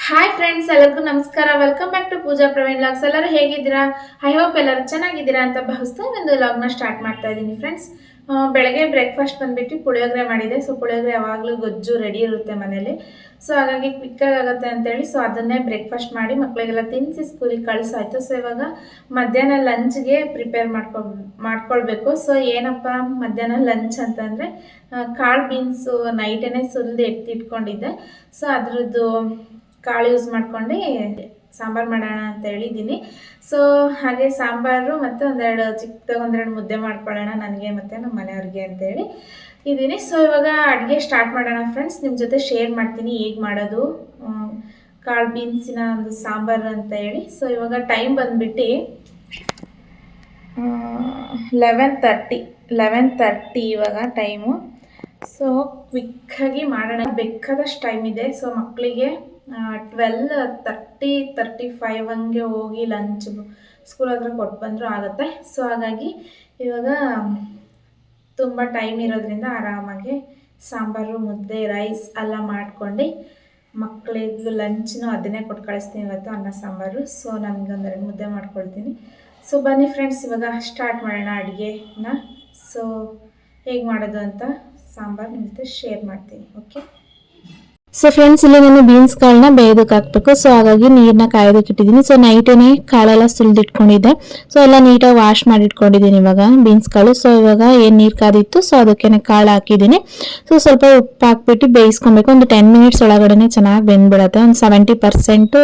Hi friends, ಎಲ್ಲರಿಗೂ ನಮಸ್ಕಾರ. Welcome back to Pooja Praveen vlogs. ಎಲ್ಲರೂ ಹೇಗಿದ್ದೀರಾ? ಐ ಹೋಪ್ ಎಲ್ಲರೂ ಚೆನ್ನಾಗಿದ್ದೀರಾ ಅಂತ ಭಾವಿಸ್ತಾ ಒಂದು ಲಾಗ್ನ ಸ್ಟಾರ್ಟ್ ಮಾಡ್ತಾ ಇದ್ದೀನಿ ಫ್ರೆಂಡ್ಸ್. ಬೆಳಗ್ಗೆ ಬ್ರೇಕ್ಫಾಸ್ಟ್ ಬಂದ್ಬಿಟ್ಟು ಪುಳಿಯೋಗರೆ ಮಾಡಿದೆ. ಸೊ ಪುಳಿಯೋಗರೆ ಯಾವಾಗಲೂ ಗೊಜ್ಜು ರೆಡಿ ಇರುತ್ತೆ ಮನೇಲಿ. ಸೊ ಹಾಗಾಗಿ ಕ್ವಿಕ್ಕಾಗಿ ಆಗುತ್ತೆ ಅಂತೇಳಿ ಸೊ ಅದನ್ನೇ ಬ್ರೇಕ್ಫಾಸ್ಟ್ ಮಾಡಿ ಮಕ್ಕಳಿಗೆಲ್ಲ ತಿನ್ನಿಸಿ ಸ್ಕೂಲಿಗೆ ಕಳಿಸಾಯ್ತು. ಸೊ ಇವಾಗ ಮಧ್ಯಾಹ್ನ ಲಂಚ್ಗೆ ಪ್ರಿಪೇರ್ ಮಾಡ್ಕೊಳ್ಬೇಕು. ಸೊ ಏನಪ್ಪ ಮಧ್ಯಾಹ್ನ ಲಂಚ್ ಅಂತಂದರೆ ಕಾಳು ಬೀನ್ಸು ನೈಟೇ ಸುಲಿದು ಎತ್ತಿಟ್ಕೊಂಡಿದ್ದೆ. ಸೊ ಅದ್ರದ್ದು ಕಾಳು ಯೂಸ್ ಮಾಡ್ಕೊಂಡು ಸಾಂಬಾರು ಮಾಡೋಣ ಅಂತ ಹೇಳಿದ್ದೀನಿ. ಸೊ ಹಾಗೆ ಸಾಂಬಾರು ಮತ್ತು ಒಂದೆರಡು ಮುದ್ದೆ ಮಾಡ್ಕೊಳ್ಳೋಣ ನನಗೆ ಮತ್ತು ನಮ್ಮ ಮನೆಯವ್ರಿಗೆ ಅಂತೇಳಿ ಇದ್ದೀನಿ. ಸೊ ಇವಾಗ ಅಡುಗೆ ಸ್ಟಾರ್ಟ್ ಮಾಡೋಣ ಫ್ರೆಂಡ್ಸ್. ನಿಮ್ಮ ಜೊತೆ ಶೇರ್ ಮಾಡ್ತೀನಿ ಹೇಗೆ ಮಾಡೋದು ಕಾಳು ಬೀನ್ಸಿನ ಒಂದು ಸಾಂಬಾರು ಅಂತ ಹೇಳಿ. ಸೊ ಇವಾಗ ಟೈಮ್ ಬಂದುಬಿಟ್ಟು 11:30 ಇವಾಗ ಟೈಮು. ಸೊ ಕ್ವಿಕ್ಕಾಗಿ ಮಾಡೋಣ, ಬೇಕಾದಷ್ಟು ಟೈಮ್ ಇದೆ. ಸೊ ಮಕ್ಕಳಿಗೆ 12:35 ಹಂಗೆ ಹೋಗಿ ಲಂಚ್ ಸ್ಕೂಲ್ ಹತ್ರ ಕೊಟ್ಟು ಬಂದರೂ ಆಗುತ್ತೆ. ಸೊ ಹಾಗಾಗಿ ಇವಾಗ ತುಂಬ ಟೈಮ್ ಇರೋದ್ರಿಂದ ಆರಾಮಾಗಿ ಸಾಂಬಾರು ಮುದ್ದೆ ರೈಸ್ ಎಲ್ಲ ಮಾಡ್ಕೊಂಡು ಮಕ್ಕಳಿಗೆ ಲಂಚ್ನೂ ಅದನ್ನೇ ಕೊಟ್ಟು ಕಳಿಸ್ತೀನಿ ಇವತ್ತು, ಅನ್ನ ಸಾಂಬಾರು. ಸೊ ನಮಗೊಂದೆರಡು ಮುದ್ದೆ ಮಾಡ್ಕೊಳ್ತೀನಿ. ಸೊ ಬನ್ನಿ ಫ್ರೆಂಡ್ಸ್, ಇವಾಗ ಸ್ಟಾರ್ಟ್ ಮಾಡೋಣ ಅಡುಗೆನ. ಸೊ ಹೇಗೆ ಮಾಡೋದು ಅಂತ ಸಾಂಬಾರು ನಿಮ್ಮ ಜೊತೆ ಶೇರ್ ಮಾಡ್ತೀನಿ. ಓಕೆ. ಸೊ ಫ್ರೆಂಡ್ಸ್, ಇಲ್ಲಿ ನಾನು ಬೀನ್ಸ್ ಕಾಳನ್ನ ಬೇಯೋದಕ್ಕೆ ಹಾಕ್ಬೇಕು. ಸೊ ಹಾಗಾಗಿ ನೀರನ್ನ ಕಾಯೋದಕ್ಕೆ ಇಟ್ಟಿದ್ದೀನಿ. ಸೊ ನೈಟೇನೆ ಕಾಳೆಲ್ಲ ಸುಲಿದಿಟ್ಕೊಂಡಿದ್ದೆ. ಸೊ ಎಲ್ಲ ನೀಟಾಗಿ ವಾಶ್ ಮಾಡಿ ಇಟ್ಕೊಂಡಿದ್ದೀನಿ ಇವಾಗ ಬೀನ್ಸ್ ಕಾಳು. ಸೊ ಇವಾಗ ಏನು ನೀರು ಕಾದಿತ್ತು ಸೊ ಅದಕ್ಕೆ ಕಾಳು ಹಾಕಿದ್ದೀನಿ. ಸೊ ಸ್ವಲ್ಪ ಉಪ್ಪು ಹಾಕ್ಬಿಟ್ಟು ಬೇಯಿಸ್ಕೊಬೇಕು. ಒಂದು 10 ಮಿನಿಟ್ಸ್ ಒಳಗಡೆ ಚೆನ್ನಾಗಿ ಬೆಂದ್ಬಿಡತ್ತೆ. ಒಂದು 70%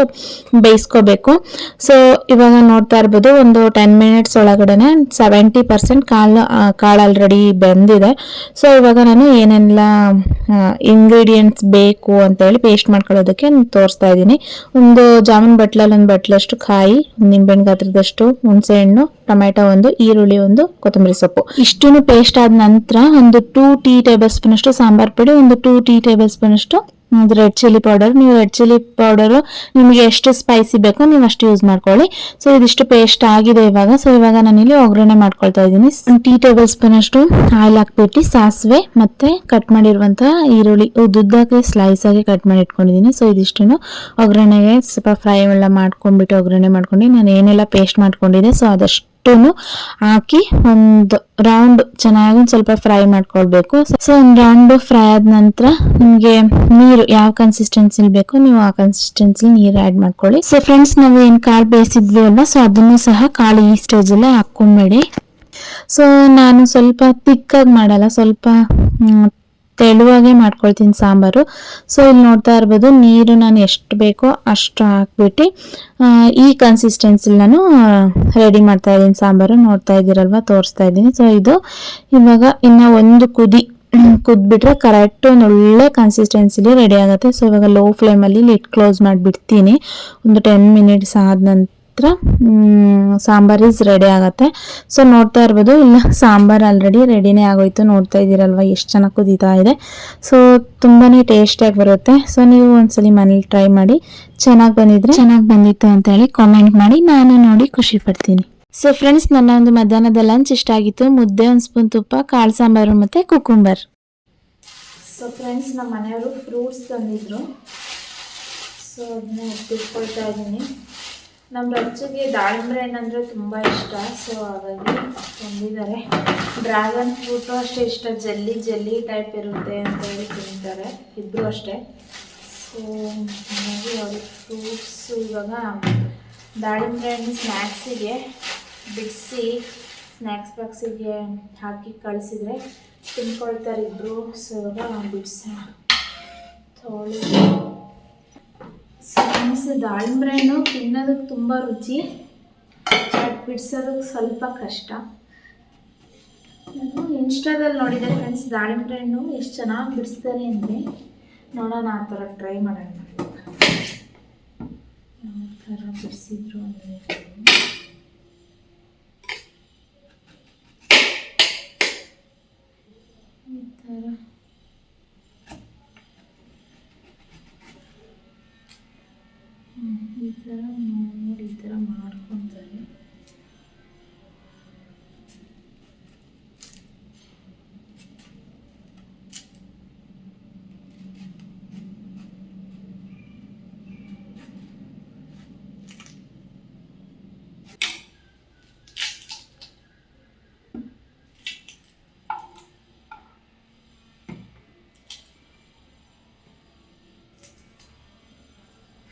ಬೇಯಿಸ್ಕೋಬೇಕು. ಸೊ ಇವಾಗ ನೋಡ್ತಾ ಇರ್ಬೋದು, ಒಂದು 10 ಮಿನಿಟ್ಸ್ ಒಳಗಡೆ 70% ಕಾಳು ಆಲ್ರೆಡಿ ಬೆಂದಿದೆ. ಸೊ ಇವಾಗ ನಾನು ಏನೆಲ್ಲ ಇಂಗ್ರೀಡಿಯೆಂಟ್ಸ್ ಬೇಕು ಅಂತ ಹೇಳಿ ಪೇಸ್ಟ್ ಮಾಡ್ಕೊಳ್ಳೋದಕ್ಕೆ ತೋರಿಸ್ತಾ ಇದ್ದೀನಿ. ಒಂದು ಜಾಮೂನ್ ಬಟ್ಲಲ್ಲಿ ಒಂದು ಬಟ್ಲಷ್ಟು ಕಾಯಿ, ಒಂದು ನಿಂಬೆಹಣ್ಣು ಗಾತ್ರದಷ್ಟು ಹುಣಸೆ ಹಣ್ಣು, ಟೊಮೆಟೊ ಒಂದು, ಈರುಳ್ಳಿ ಒಂದು, ಕೊತ್ತಂಬರಿ ಸೊಪ್ಪು ಇಷ್ಟನ್ನು ಪೇಸ್ಟ್ ಆದ ನಂತರ ಒಂದು 2 ಟೀ ಟೇಬಲ್ ಸ್ಪೂನ್ ಅಷ್ಟು ಸಾಂಬಾರ್ ಪುಡಿ, ಒಂದು 2 ಟೀ ಟೇಬಲ್ ಸ್ಪೂನ್ ಅಷ್ಟು ರೆಡ್ ಚಿಲ್ಲಿ ಪೌಡರ್. ನೀವು ರೆಡ್ ಚಿಲ್ಲಿ ಪೌಡರು ನಿಮಗೆ ಎಷ್ಟು ಸ್ಪೈಸಿ ಬೇಕೋ ನೀವು ಅಷ್ಟು ಯೂಸ್ ಮಾಡ್ಕೊಳ್ಳಿ. ಸೊ ಇದಿಷ್ಟು ಪೇಸ್ಟ್ ಆಗಿದೆ ಇವಾಗ. ಸೊ ಇವಾಗ ನಾನಿಲ್ಲಿ ಒಗ್ಗರಣೆ ಮಾಡ್ಕೊಳ್ತಾ ಇದ್ದೀನಿ. 1 ಟೀ ಟೇಬಲ್ ಸ್ಪೂನ್ ಅಷ್ಟು ಆಯಿಲ್ ಹಾಕ್ಬಿಟ್ಟು ಸಾಸಿವೆ ಮತ್ತೆ ಕಟ್ ಮಾಡಿರುವಂತಹ ಈರುಳ್ಳಿ ಉದ್ದಕ್ಕೆ ಸ್ಲೈಸ್ ಆಗಿ ಕಟ್ ಮಾಡಿ ಇಟ್ಕೊಂಡಿದ್ದೀನಿ. ಸೊ ಇದಿಷ್ಟನ್ನು ಒಗ್ಗರಣೆಗೆ ಸ್ವಲ್ಪ ಫ್ರೈ ಎಲ್ಲ ಮಾಡ್ಕೊಂಡ್ಬಿಟ್ಟು ಒಗ್ಗರಣೆ ಮಾಡ್ಕೊಂಡು ನಾನು ಏನೆಲ್ಲ ಪೇಸ್ಟ್ ಮಾಡ್ಕೊಂಡಿದ್ದೆ ಸೊ ಅದಷ್ಟು ಹಾಕಿ ಒಂದು ರೌಂಡ್ ಚೆನ್ನಾಗಿ ಸ್ವಲ್ಪ ಫ್ರೈ ಮಾಡ್ಕೊಳ್ಬೇಕು. ಸೊ ಒಂದು ರೌಂಡ್ ಫ್ರೈ ಆದ ನಂತರ ನಿಮಗೆ ನೀರು ಯಾವ ಕನ್ಸಿಸ್ಟೆನ್ಸಿ ಬೇಕು ನೀವು ಆ ಕನ್ಸಿಸ್ಟೆನ್ಸಿ ನೀರು ಆ್ಯಡ್ ಮಾಡ್ಕೊಳ್ಳಿ. ಸೊ ಫ್ರೆಂಡ್ಸ್, ನಾವು ಏನು ಕಾಳು ಬೇಯಿಸಿದ್ವಿ ಅಲ್ವಾ, ಸೊ ಅದನ್ನು ಸಹ ಕಾಳು ಈ ಸ್ಟೇಜಲ್ಲೇ ಹಾಕ್ಕೊಂಬೇಡಿ. ಸೊ ನಾನು ಸ್ವಲ್ಪ ತಿಕ್ಕಾಗಿ ಮಾಡಲ್ಲ, ಸ್ವಲ್ಪ ತೆಳುವಾಗೆ ಮಾಡ್ಕೊಳ್ತೀನಿ ಸಾಂಬಾರು. ಸೊ ಇಲ್ಲಿ ನೋಡ್ತಾ ಇರ್ಬೋದು, ನೀರು ನಾನು ಎಷ್ಟು ಬೇಕೋ ಅಷ್ಟು ಹಾಕ್ಬಿಟ್ಟು ಈ ಕನ್ಸಿಸ್ಟೆನ್ಸಿಲಿ ನಾನು ರೆಡಿ ಮಾಡ್ತಾ ಇದ್ದೀನಿ ಸಾಂಬಾರು. ನೋಡ್ತಾ ಇದ್ದೀರಲ್ವ, ತೋರಿಸ್ತಾ ಇದ್ದೀನಿ. ಸೊ ಇದು ಇವಾಗ ಇನ್ನು ಒಂದು ಕುದ್ಬಿಟ್ರೆ ಕರೆಕ್ಟ್ ಒಂದು ಒಳ್ಳೆ ಕನ್ಸಿಸ್ಟೆನ್ಸಿಲಿ ರೆಡಿ ಆಗುತ್ತೆ. ಸೊ ಇವಾಗ ಲೋ ಫ್ಲೇಮಲ್ಲಿ ಲಿಡ್ ಕ್ಲೋಸ್ ಮಾಡಿಬಿಡ್ತೀನಿ. ಒಂದು 10 ಮಿನಿಟ್ಸ್ ಆದ ನಂತರ ಸಾಂಬಾರ್ ಈಸ್ ರೆಡಿ ಆಗುತ್ತೆ. ಸೊ ನೋಡ್ತಾ ಇರ್ಬೋದು, ಇಲ್ಲ ಸಾಂಬಾರ್ ಆಲ್ರೆಡಿ ರೆಡಿನೇ ಆಗೋಯ್ತು. ನೋಡ್ತಾ ಇದ್ದೀರಲ್ವ ಎಷ್ಟು ಚೆನ್ನಾಗಿ ಕುದೀತಾ ಇದೆ. ಸೊ ತುಂಬಾನೇ ಟೇಸ್ಟಿಯಾಗಿ ಬರುತ್ತೆ. ಸೊ ನೀವು ಒಂದ್ಸಲಿ ಮನೇಲಿ ಟ್ರೈ ಮಾಡಿ, ಚೆನ್ನಾಗಿ ಬಂದಿತ್ತು ಅಂತ ಹೇಳಿ ಕಾಮೆಂಟ್ ಮಾಡಿ, ನಾನು ನೋಡಿ ಖುಷಿ ಪಡ್ತೀನಿ. ಸೊ ಫ್ರೆಂಡ್ಸ್, ನನ್ನ ಒಂದು ಮಧ್ಯಾಹ್ನದ ಲಂಚ್ ಇಷ್ಟ ಆಗಿತ್ತು. ಮುದ್ದೆ, 1 ಸ್ಪೂನ್ ತುಪ್ಪ, ಕಾಳು ಸಾಂಬಾರು ಮತ್ತೆ ಕುಕುಂಬರ್. ಸೊ ಫ್ರೆಂಡ್ಸ್, ನಮ್ಮ ಮನೆಯವರು ಫ್ರೂಟ್ಸ್ ತಂದಿದ್ರು. ಸೊ ಅದನ್ನ ಎತ್ತಿಟ್ಕೊಳ್ತಾ ಇದ್ದೀನಿ. ನಮ್ಮ ರಚ್ಚಿಗೆ ದಾಳಿಂಬೆ ಹಣ್ಣು ಅಂದರೆ ತುಂಬ ಇಷ್ಟ. ಸೊ ಹಾಗಾಗಿ ತಂದಿದ್ದಾರೆ. ಡ್ರ್ಯಾಗನ್ ಫ್ರೂಟು ಅಷ್ಟೇ ಇಷ್ಟ, ಜೆಲ್ಲಿ ಟೈಪ್ ಇರುತ್ತೆ ಅಂತ ಹೇಳಿ ತಿಂತಾರೆ ಇಬ್ಬರು ಅಷ್ಟೇ. ಸೊ ಹಾಗಾಗಿ ಅವ್ರಿಗೆ ಫ್ರೂಟ್ಸು ಇವಾಗ ದಾಳಿಂಬೆ ಹಣ್ಣು ಸ್ನ್ಯಾಕ್ಸಿಗೆ ಬಿಡಿಸಿ ಸ್ನ್ಯಾಕ್ಸ್ ಬಾಕ್ಸಿಗೆ ಹಾಕಿ ಕಳಿಸಿದ್ರೆ ತಿನ್ಕೊಳ್ತಾರೆ ಇಬ್ಬರು. ಸೊ ಇವಾಗ ಬಿಡಿಸೋಣ ತೊಳಿ. ದಾಳಿಂಬೆ ಹಣ್ಣು ತಿನ್ನೋದಕ್ಕೆ ತುಂಬ ರುಚಿ, ಬಟ್ ಬಿಡಿಸೋದಕ್ಕೆ ಸ್ವಲ್ಪ ಕಷ್ಟ. ನಾನು ಇನ್ಸ್ಟಾದಲ್ಲಿ ನೋಡಿದೆ ಫ್ರೆಂಡ್ಸ್, ದಾಳಿಂಬೆ ಹಣ್ಣು ಎಷ್ಟು ಚೆನ್ನಾಗಿ ಬಿಡಿಸ್ತಾರೆ ಅಂದರೆ ನೋಡೋಣ, ಆ ಥರ ಟ್ರೈ ಮಾಡೋಣ. ಯಾವ ಥರ ಬಿಡಿಸಿದ್ರು ಅಂದರೆ ಈ ಥರ ನೋಡಿ ಈ ಥರ ಮಾಡ್ಕೊತಾರೆ.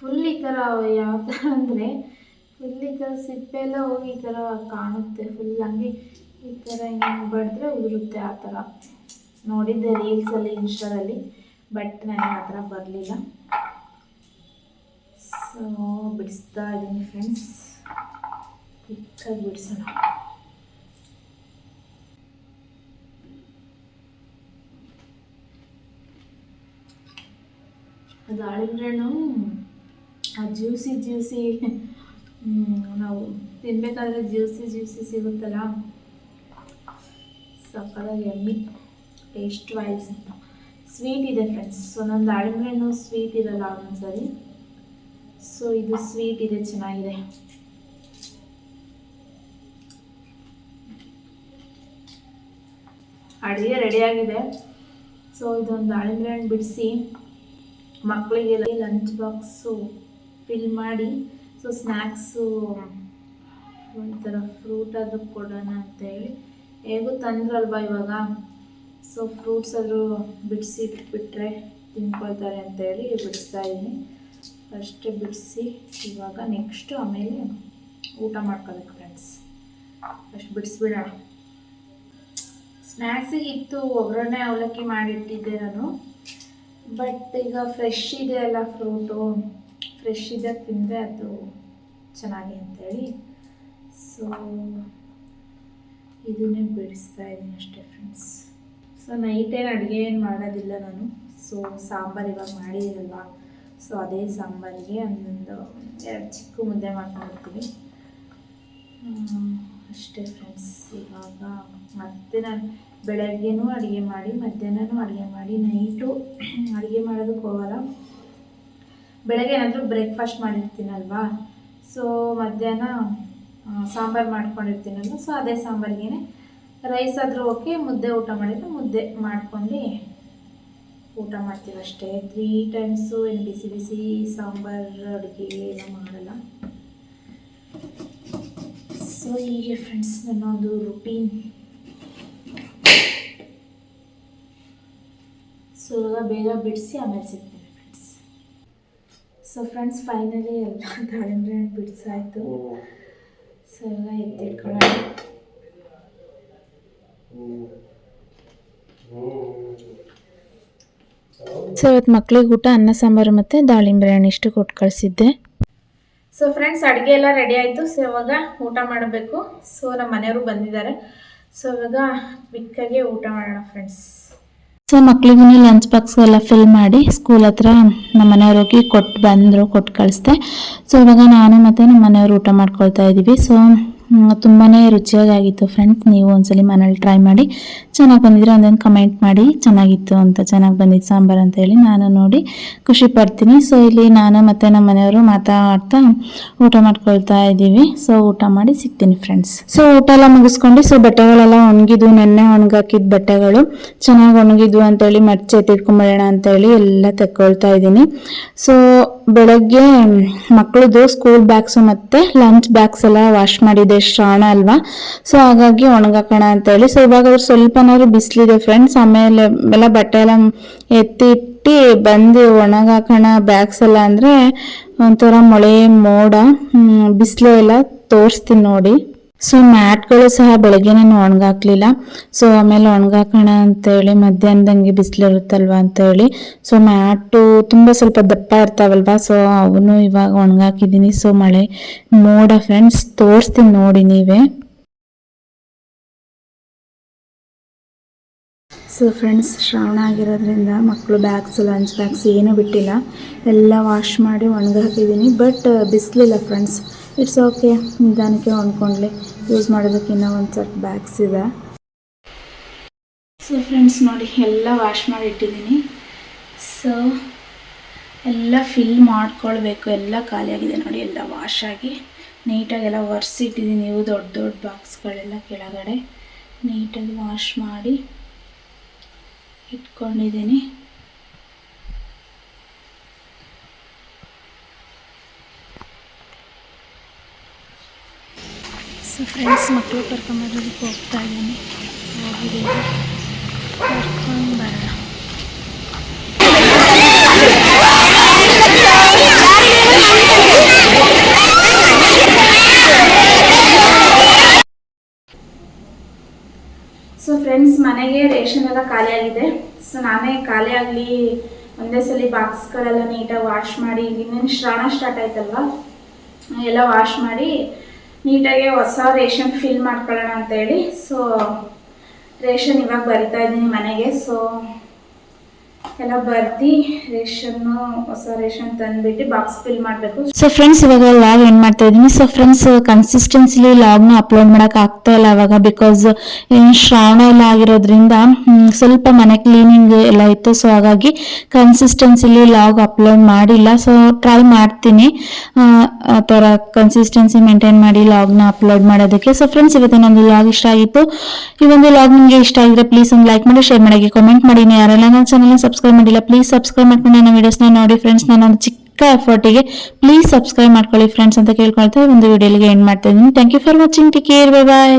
ಫುಲ್ ಈ ಥರ ಯಾವ ಥರ ಅಂದರೆ ಫುಲ್ ಈ ಥರ ಸಿಪ್ಪೆ ಎಲ್ಲ ಹೋಗಿ ಈ ಥರ ಕಾಣುತ್ತೆ ಫುಲ್ ಹಂಗೆ ಈ ಥರ ಹಿಂಗೆ ಬಡಿದ್ರೆ ಉದುರುತ್ತೆ ಆ ಥರ ನೋಡಿದ್ದೆ ರೀಲ್ಸಲ್ಲಿ ಇನ್ಸ್ಟಾದಲ್ಲಿ ಬಟ್ ನನಗೆ ಆ ಥರ ಬರಲಿಲ್ಲ ಸೊ ಬಿಡಿಸ್ತಾ ಇದ್ದೀನಿ ಫ್ರೆಂಡ್ಸ್ ಕ್ವಿಕ್ಕಾಗಿ ಬಿಡಿಸೋಣ ಅದು ದಾಳಿಂಬೆ ಹಣ್ಣು ಆ ಜ್ಯೂಸಿ ನಾವು ತಿನ್ಬೇಕಾದ್ರೆ ಜ್ಯೂಸಿ ಸಿಗುತ್ತಲ್ಲ ಸಕ್ಕತ್ತಾಗಿ ಎಮ್ಮಿ ಟೇಸ್ಟ್ ವೈಸ್ ಅಂತ ಸ್ವೀಟ್ ಇದೆ ಫ್ರೆಂಡ್ಸ್ ಸೊ ನನ್ನ ದಾಳಿಂಬೆ ಹಣ್ಣು ಸ್ವೀಟ್ ಇರಲ್ಲ ಒಂದೊಂದ್ಸರಿ ಸೊ ಇದು ಸ್ವೀಟ್ ಇದೆ ಚೆನ್ನಾಗಿದೆ ಅಡುಗೆ ರೆಡಿಯಾಗಿದೆ ಸೊ ಇದೊಂದು ದಾಳಿಂಬೆ ಹಣ್ಣು ಬಿಡಿಸಿ ಮಕ್ಕಳಿಗೆಲ್ಲ ಲಂಚ್ ಬಾಕ್ಸು ಫಿಲ್ ಮಾಡಿ ಸೊ ಸ್ನ್ಯಾಕ್ಸು ಒಂಥರ ಫ್ರೂಟ್ ಆದರೂ ಕೊಡೋಣ ಅಂತೇಳಿ ಹೇಗೂ ತಂದ್ರಲ್ವ ಇವಾಗ ಸೊ ಫ್ರೂಟ್ಸ್ ಆದರೂ ಬಿಡಿಸಿ ಇಟ್ಬಿಟ್ರೆ ತಿನ್ಕೊಳ್ತಾರೆ ಅಂತೇಳಿ ಬಿಡಿಸ್ತಾ ಇದ್ದೀನಿ ಅಷ್ಟೇ ಬಿಡಿಸಿ ಇವಾಗ ನೆಕ್ಸ್ಟು ಆಮೇಲೆ ಊಟ ಮಾಡ್ಕೋಬೇಕು ಫ್ರೆಂಡ್ಸ್ ಅಷ್ಟು ಬಿಡಿಸ್ಬಿಡೋಣ ಸ್ನ್ಯಾಕ್ಸಿಗೆ ಇತ್ತು ಒಗ್ಗರಣೆ ಅವಲಕ್ಕಿ ಮಾಡಿಟ್ಟಿದ್ದೆ ನಾನು ಬಟ್ ಈಗ ಫ್ರೆಶ್ ಇದೆ ಅಲ್ಲ ಫ್ರೂಟು ಫ್ರೆಶ್ ಇದ್ದಾಗ ತಿಂದರೆ ಅದು ಚೆನ್ನಾಗಿ ಅಂತೇಳಿ ಸೊ ಇದನ್ನೇ ಬಿಡಿಸ್ತಾ ಇದ್ದೀನಿ ಅಷ್ಟೇ ಫ್ರೆಂಡ್ಸ್ ಸೊ ನೈಟೇನು ಅಡುಗೆ ಏನು ಮಾಡೋದಿಲ್ಲ ನಾನು ಸೊ ಸಾಂಬಾರು ಇವಾಗ ಮಾಡಿದ್ದೀರಲ್ವ ಸೊ ಅದೇ ಸಾಂಬಾರಿಗೆ ಒಂದೊಂದು 2 ಚಿಕ್ಕ ಮುದ್ದೆ ಮಾಡ್ಕೊಂಡಿರ್ತೀವಿ ಅಷ್ಟೇ ಫ್ರೆಂಡ್ಸ್ ಇವಾಗ ಮತ್ತೆ ನಾನು ಬೆಳಗ್ಗೆನೂ ಅಡುಗೆ ಮಾಡಿ ಮಧ್ಯಾಹ್ನನೂ ಅಡುಗೆ ಮಾಡಿ ನೈಟು ಅಡುಗೆ ಮಾಡೋದಕ್ಕೆ ಹೋಗಲ್ಲ ಬೆಳಗ್ಗೆ ಏನಾದರೂ ಬ್ರೇಕ್ಫಾಸ್ಟ್ ಮಾಡಿರ್ತೀನಲ್ವಾ ಸೊ ಮಧ್ಯಾಹ್ನ ಸಾಂಬಾರು ಮಾಡ್ಕೊಂಡಿರ್ತೀನಲ್ವ ಸೊ ಅದೇ ಸಾಂಬಾರಿಗೇ ರೈಸ್ ಆದರೂ ಓಕೆ ಮುದ್ದೆ ಊಟ ಮಾಡಿದರೆ ಮುದ್ದೆ ಮಾಡ್ಕೊಂಡು ಊಟ ಮಾಡ್ತೀವಿ ಅಷ್ಟೇ 3 ಟೈಮ್ಸು ಏನು ಬಿಸಿ ಬಿಸಿ ಸಾಂಬಾರು ಅಡುಗೆ ಎಲ್ಲ ಮಾಡಲ್ಲ ಸೊ ಹೀಗೆ ಫ್ರೆಂಡ್ಸ್ ನನ್ನ ಒಂದು ರುಟೀನ್ ಸೊ ಇವಾಗ ಬೇಗ ಬಿಡಿಸಿ ಆಮೇಲೆ ಸಿಗ್ತೀನಿ ಫ್ರೆಂಡ್ಸ್ ಸೊ ಫ್ರೆಂಡ್ಸ್ ಫೈನಲಿ ಎಲ್ಲ ದಾಳಿಂಬೆ ಹಣ್ಣು ಬಿಡಿಸಾಯ್ತು ಸೊ ಎಲ್ಲ ಎತ್ತಿಟ್ಕೊಳ್ಳೋಣ ಸೊ ಇವತ್ತು ಮಕ್ಳಿಗೆ ಊಟ ಅನ್ನ ಸಾಂಬಾರು ಮತ್ತು ದಾಳಿಂಬೆ ಹಣ್ಣು ಇಷ್ಟು ಕೊಟ್ಟು ಕಳಿಸಿದ್ದೆ ಸೊ ಫ್ರೆಂಡ್ಸ್ ಅಡುಗೆ ಎಲ್ಲ ರೆಡಿ ಆಯಿತು ಸೊ ಇವಾಗ ಊಟ ಮಾಡಬೇಕು ಸೊ ನಮ್ಮ ಮನೆಯವರು ಬಂದಿದ್ದಾರೆ ಸೊ ಇವಾಗ ಕ್ವಿಕ್ಕಾಗಿ ಊಟ ಮಾಡೋಣ ಫ್ರೆಂಡ್ಸ್ ಸೊ ಮಕ್ಳಿಗೂ ಲಂಚ್ ಬಾಕ್ಸ್ ಎಲ್ಲ ಫಿಲ್ ಮಾಡಿ ಸ್ಕೂಲ್ ಹತ್ರ ನಮ್ಮ ಮನೆಯವ್ರು ಹೋಗಿ ಕೊಟ್ಟು ಕಳಿಸ್ದೆ ಸೊ ಇವಾಗ ನಾನು ಮತ್ತು ನಮ್ಮ ಮನೆಯವರು ಊಟ ಮಾಡ್ಕೊಳ್ತಾ ಇದ್ದೀವಿ ಸೊ ತುಂಬಾ ರುಚಿಯಾಗಿತ್ತು ಫ್ರೆಂಡ್ಸ್ ನೀವು ಒಂದ್ಸಲಿ ಮನೇಲಿ ಟ್ರೈ ಮಾಡಿ ಚೆನ್ನಾಗಿ ಬಂದಿದ್ರೆ ಒಂದೊಂದು ಕಮೆಂಟ್ ಮಾಡಿ ಚೆನ್ನಾಗಿತ್ತು ಅಂತ ಚೆನ್ನಾಗಿ ಬಂದಿತ್ತು ಸಾಂಬಾರು ಅಂತ ಹೇಳಿ ನಾನು ನೋಡಿ ಖುಷಿ ಪಡ್ತೀನಿ ಸೊ ಇಲ್ಲಿ ನಾನು ಮತ್ತು ನಮ್ಮ ಮನೆಯವರು ಮಾತಾಡ್ತಾ ಊಟ ಮಾಡ್ಕೊಳ್ತಾ ಇದ್ದೀವಿ ಸೊ ಊಟ ಮಾಡಿ ಸಿಗ್ತೀನಿ ಫ್ರೆಂಡ್ಸ್ ಸೊ ಊಟ ಎಲ್ಲ ಮುಗಿಸ್ಕೊಂಡು ಸೊ ಬಟ್ಟೆಗಳೆಲ್ಲ ಒಣಗಿದ್ವು ನೆನ್ನೆ ಒಣಗಾಕಿದ ಬಟ್ಟೆಗಳು ಚೆನ್ನಾಗಿ ಒಣಗಿದ್ವು ಅಂತೇಳಿ ಮಡ್ಚಿ ಎತ್ತಿಟ್ಕೊಂಬೇಡ ಅಂತೇಳಿ ಎಲ್ಲ ತೆಕ್ಕೊಳ್ತಾ ಇದ್ದೀನಿ ಸೊ ಬೆಳಗ್ಗೆ ಮಕ್ಕಳದು ಸ್ಕೂಲ್ ಬ್ಯಾಗ್ಸು ಮತ್ತು ಲಂಚ್ ಬ್ಯಾಗ್ಸ್ ಎಲ್ಲ ವಾಶ್ ಮಾಡಿದೆ ಶ್ರಾವಣ ಅಲ್ವಾ ಸೊ ಹಾಗಾಗಿ ಒಣಗಾಕೋಣ ಅಂತೇಳಿ ಸೊ ಇವಾಗ ಸ್ವಲ್ಪನಾದ್ರು ಬಿಸಿಲಿದೆ ಫ್ರೆಂಡ್ಸ್ ಆಮೇಲೆ ಎಲ್ಲ ಬಟ್ಟೆ ಎಲ್ಲ ಎತ್ತಿಟ್ಟು ಬಂದು ಒಣಗಾಕೋಣ ಬ್ಯಾಗ್ಸ್ ಎಲ್ಲ ಅಂದರೆ ಒಂಥರ ಮಳೆ ಮೋಡ ಬಿಸಿಲು ಎಲ್ಲ ತೋರಿಸ್ತೀನಿ ನೋಡಿ ಸೊ ಮ್ಯಾಟ್ಗಳು ಸಹ ಬೆಳಗ್ಗೆನೇ ಒಣಗಾಕ್ಲಿಲ್ಲ ಸೊ ಆಮೇಲೆ ಒಣಗಾಕೋಣ ಅಂತೇಳಿ ಮಧ್ಯಾಹ್ನದಂಗೆ ಬಿಸಿಲಿರುತ್ತಲ್ವ ಅಂತೇಳಿ ಸೊ ಮ್ಯಾಟು ತುಂಬ ಸ್ವಲ್ಪ ದಪ್ಪ ಇರ್ತಾವಲ್ವ ಸೊ ಅವನು ಇವಾಗ ಒಣಗಾಕಿದ್ದೀನಿ ಸೊ ಮಳೆ ಮೋಡ ಫ್ರೆಂಡ್ಸ್ ತೋರಿಸ್ತೀನಿ ನೋಡಿ ನೀವೇ ಸೊ ಫ್ರೆಂಡ್ಸ್ ಶ್ರಾವಣ ಆಗಿರೋದ್ರಿಂದ ಮಕ್ಕಳು ಬ್ಯಾಗ್ಸ್ ಲಂಚ್ ಬ್ಯಾಗ್ಸ್ ಏನೂ ಬಿಟ್ಟಿಲ್ಲ ಎಲ್ಲ ವಾಶ್ ಮಾಡಿ ಒಣಗಾಕಿದ್ದೀನಿ ಬಟ್ ಬಿಸಿಲಿಲ್ಲ ಫ್ರೆಂಡ್ಸ್ ಇಟ್ಸ್ ಓಕೆ ನಿಧಾನಕ್ಕೆ ಹೊಂದ್ಕೊಂಡ್ಲಿ ಯೂಸ್ ಮಾಡೋದಕ್ಕೆ ಇನ್ನೂ ಒಂದು ಸೆಟ್ ಬ್ಯಾಗ್ಸ್ ಇದೆ ಸೊ ಫ್ರೆಂಡ್ಸ್ ನೋಡಿ ಎಲ್ಲ ವಾಶ್ ಮಾಡಿ ಇಟ್ಟಿದ್ದೀನಿ ಸೊ ಎಲ್ಲ ಫಿಲ್ ಮಾಡ್ಕೊಳ್ಬೇಕು ಎಲ್ಲ ಖಾಲಿಯಾಗಿದೆ ನೋಡಿ ಎಲ್ಲ ವಾಶ್ ಆಗಿ ನೀಟಾಗೆಲ್ಲ ಒರೆಸಿಟ್ಟಿದ್ದೀನಿ ನೀವು ದೊಡ್ಡ ದೊಡ್ಡ ಬಾಕ್ಸ್ಗಳೆಲ್ಲ ಕೆಳಗಡೆ ನೀಟಾಗಿ ವಾಶ್ ಮಾಡಿ ಇಟ್ಕೊಂಡಿದ್ದೀನಿ ಸೊ ಫ್ರೆಂಡ್ಸ್ ಮಕ್ಕಳು ಕರ್ಕೊಂಬರೋದಕ್ಕೆ ಹೋಗ್ತಾ ಇದ್ದೀನಿ ಹೋಗಿದ್ದೀವಿ ಕರ್ಕೊಂಡು ಬರೋಣ ಮನೆಗೆ ರೇಷನ್ ಎಲ್ಲ ಖಾಲಿ ಆಗಿದೆ. ಸೊ ನಾನೇ ಖಾಲಿ ಆಗಲಿ ಒಂದೇ ಸಲ ಬಾಕ್ಸ್ಗಳೆಲ್ಲ ನೀಟಾಗಿ ವಾಶ್ ಮಾಡಿ, ಇನ್ನೇನು ಶ್ರಾವಣ ಸ್ಟಾರ್ಟ್ ಆಯ್ತಲ್ವ, ಎಲ್ಲ ವಾಶ್ ಮಾಡಿ ನೀಟಾಗಿ ಹೊಸ ರೇಷನ್ ಫಿಲ್ ಮಾಡ್ಕೊಳ್ಳೋಣ ಅಂತೇಳಿ. ಸೊ ರೇಷನ್ ಇವಾಗ ಬರಿತಾ ಇದ್ದೀನಿ ಮನೆಗೆ. ಸೊ ಎಲ್ಲ ಬರ್ದಿ ರೇಷನ್ನು ಹೊಸ ರೇಷನ್ ತಂದ್ಬಿಟ್ಟು ಬಾಕ್ಸ್ ಫಿಲ್ ಮಾಡಬೇಕು. ಸೊ ಫ್ರೆಂಡ್ಸ್ ಇವಾಗ ಲಾಗ್ ಏನ್ ಮಾಡ್ತಾ ಇದ್ದೀನಿ. ಸೊ ಫ್ರೆಂಡ್ಸ್ ಕನ್ಸಿಸ್ಟೆನ್ಸಿಲಿ ಲಾಗ್ನ ಅಪ್ಲೋಡ್ ಮಾಡಕ್ ಆಗ್ತಾ ಇಲ್ಲ ಅವಾಗ, ಬಿಕಾಸ್ ಶ್ರಾವಣ ಎಲ್ಲ ಆಗಿರೋದ್ರಿಂದ ಸ್ವಲ್ಪ ಮನೆ ಕ್ಲೀನಿಂಗ್ ಎಲ್ಲ ಇತ್ತು. ಸೊ ಹಾಗಾಗಿ ಕನ್ಸಿಸ್ಟೆನ್ಸಿಲಿ ಲಾಗ್ ಅಪ್ಲೋಡ್ ಮಾಡಿಲ್ಲ. ಸೊ ಟ್ರೈ ಮಾಡ್ತೀನಿ ಆ ಥರ ಕನ್ಸಿಸ್ಟೆನ್ಸಿ ಮೇಂಟೈನ್ ಮಾಡಿ ಲಾಗ್ನ ಅಪ್ಲೋಡ್ ಮಾಡೋದಕ್ಕೆ. ಸೊ ಫ್ರೆಂಡ್ಸ್ ಇವತ್ತು ನಂದು ಲಾಗ್ ಇಷ್ಟ ಆಗಿತ್ತು. ಈ ಒಂದು ಲಾಗ್ ನಿಮಗೆ ಇಷ್ಟ ಆಗಿದ್ರೆ ಪ್ಲೀಸ್ ಒಂದು ಲೈಕ್ ಮಾಡಿ, ಶೇರ್ ಮಾಡಿ, ಕಾಮೆಂಟ್ ಮಾಡಿ. ಯಾರೆಲ್ಲ ನನ್ನ ಚಾನಲ್ನ ಸಬ್ಸ್ಕ್ರೈಬ್ ಮಾಡಿಲ್ಲ ಪ್ಲೀಸ್ ಸಬ್ಸ್ಕ್ರೈಬ್ ಮಾಡ್ಕೊಂಡು ನನ್ನ ವಿಡಿಯೋಸ್ನ ನೋಡಿ ಫ್ರೆಂಡ್ಸ್. ನಾನೊಂದು ಚಿಕ್ಕ ಎಫರ್ಟಿಗೆ ಪ್ಲೀಸ್ ಸಬ್ಸ್ಕ್ರೈಬ್ ಮಾಡ್ಕೊಳ್ಳಿ ಫ್ರೆಂಡ್ಸ್ ಅಂತ ಕೇಳ್ಕೊಳ್ತಾ ಒಂದು ವಿಡಿಯೋಗೆ ಎಂಡ್ ಮಾಡ್ತಾ ಇದ್ದೀನಿ. Thank you for watching. Take care, bye bye.